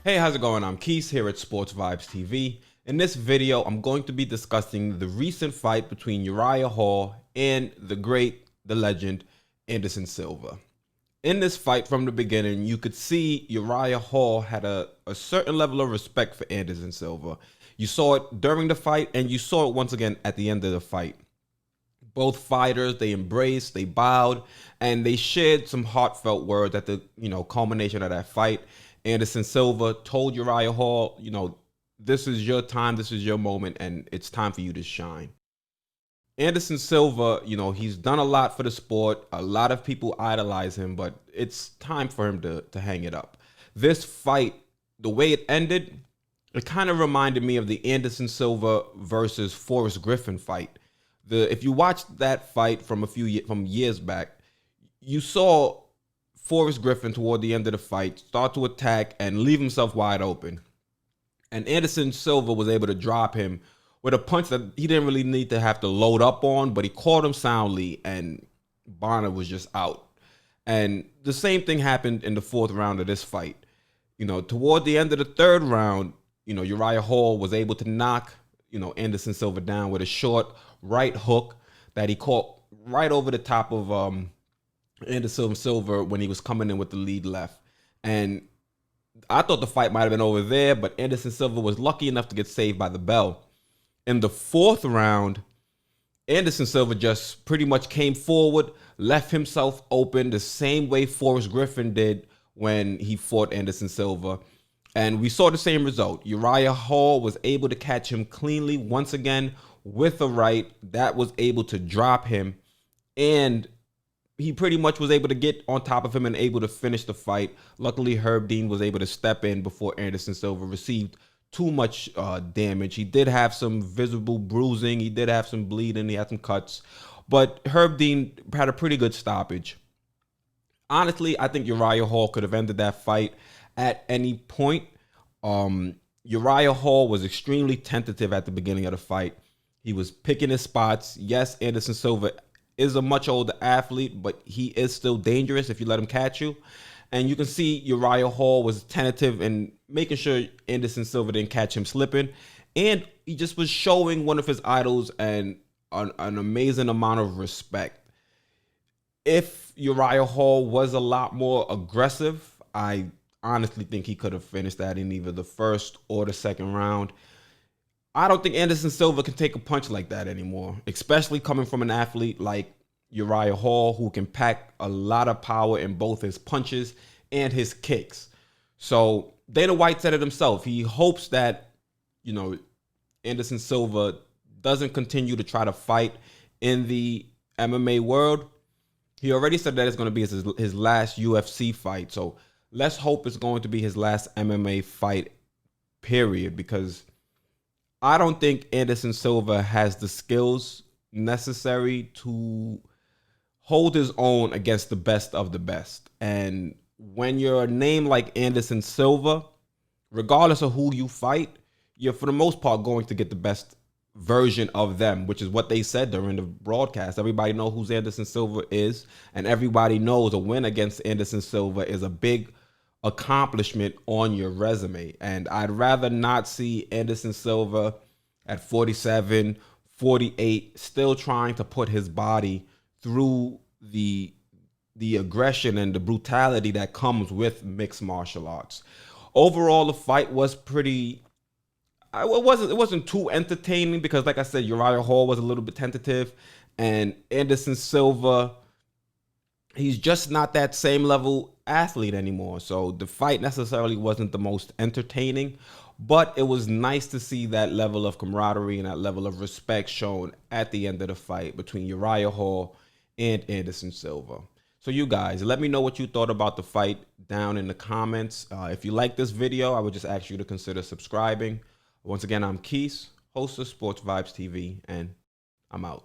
Hey, how's it going? I'm Keith here at Sports Vibes TV. In this video, I'm going to be discussing the recent fight between Uriah Hall and the great, the legend, Anderson Silva. In this fight from the beginning, you could see Uriah Hall had a certain level of respect for Anderson Silva. You saw it during the fight, and you saw it once again at the end of the fight. Both fighters, they embraced, they bowed, and they shared some heartfelt words at the culmination of that fight. Anderson Silva told Uriah Hall, this is your time, this is your moment, and it's time for you to shine. Anderson Silva, he's done a lot for the sport. A lot of people idolize him, but it's time for him to hang it up. This fight, the way it ended, it kind of reminded me of the Anderson Silva versus Forrest Griffin fight. If you watched that fight from years back, you saw Forrest Griffin toward the end of the fight start to attack and leave himself wide open. And Anderson Silva was able to drop him with a punch that he didn't really need to have to load up on, but he caught him soundly and Bonner was just out. And the same thing happened in the fourth round of this fight. Toward the end of the third round, Uriah Hall was able to knock, Anderson Silva down with a short right hook that he caught right over the top of Anderson Silva when he was coming in with the lead left. And I thought the fight might have been over there, but Anderson Silva was lucky enough to get saved by the bell. In the fourth round, Anderson Silva just pretty much came forward, left himself open the same way Forrest Griffin did when he fought Anderson Silva. And we saw the same result. Uriah Hall was able to catch him cleanly once again with a right that was able to drop him. And he pretty much was able to get on top of him and able to finish the fight. Luckily, Herb Dean was able to step in before Anderson Silva received too much damage. He did have some visible bruising. He did have some bleeding. He had some cuts. But Herb Dean had a pretty good stoppage. Honestly, I think Uriah Hall could have ended that fight at any point. Uriah Hall was extremely tentative at the beginning of the fight. He was picking his spots. Yes, Anderson Silva is a much older athlete, but he is still dangerous if you let him catch you. And you can see Uriah Hall was tentative in making sure Anderson Silva didn't catch him slipping. And he just was showing one of his idols and an amazing amount of respect. If Uriah Hall was a lot more aggressive, I honestly think he could have finished that in either the first or the second round. I don't think Anderson Silva can take a punch like that anymore, especially coming from an athlete like Uriah Hall, who can pack a lot of power in both his punches and his kicks. So Dana White said it himself. He hopes that, Anderson Silva doesn't continue to try to fight in the MMA world. He already said that it's going to be his last UFC fight. So let's hope it's going to be his last MMA fight, period, because I don't think Anderson Silva has the skills necessary to hold his own against the best of the best. And when you're a name like Anderson Silva, regardless of who you fight, you're for the most part going to get the best version of them, which is what they said during the broadcast. Everybody knows who Anderson Silva is, and everybody knows a win against Anderson Silva is a big accomplishment on your resume. And I'd rather not see Anderson Silva at 47, 48, still trying to put his body through the aggression and the brutality that comes with mixed martial arts. Overall, the fight was pretty, it wasn't too entertaining because, like I said, Uriah Hall was a little bit tentative, and Anderson Silva, he's just not that same level athlete anymore. So the fight necessarily wasn't the most entertaining, but it was nice to see that level of camaraderie and that level of respect shown at the end of the fight between Uriah Hall and Anderson Silva. So you guys, let me know what you thought about the fight down in the comments. If you like this video, I would just ask you to consider subscribing. Once again, I'm Keith, host of Sports Vibes TV, and I'm out.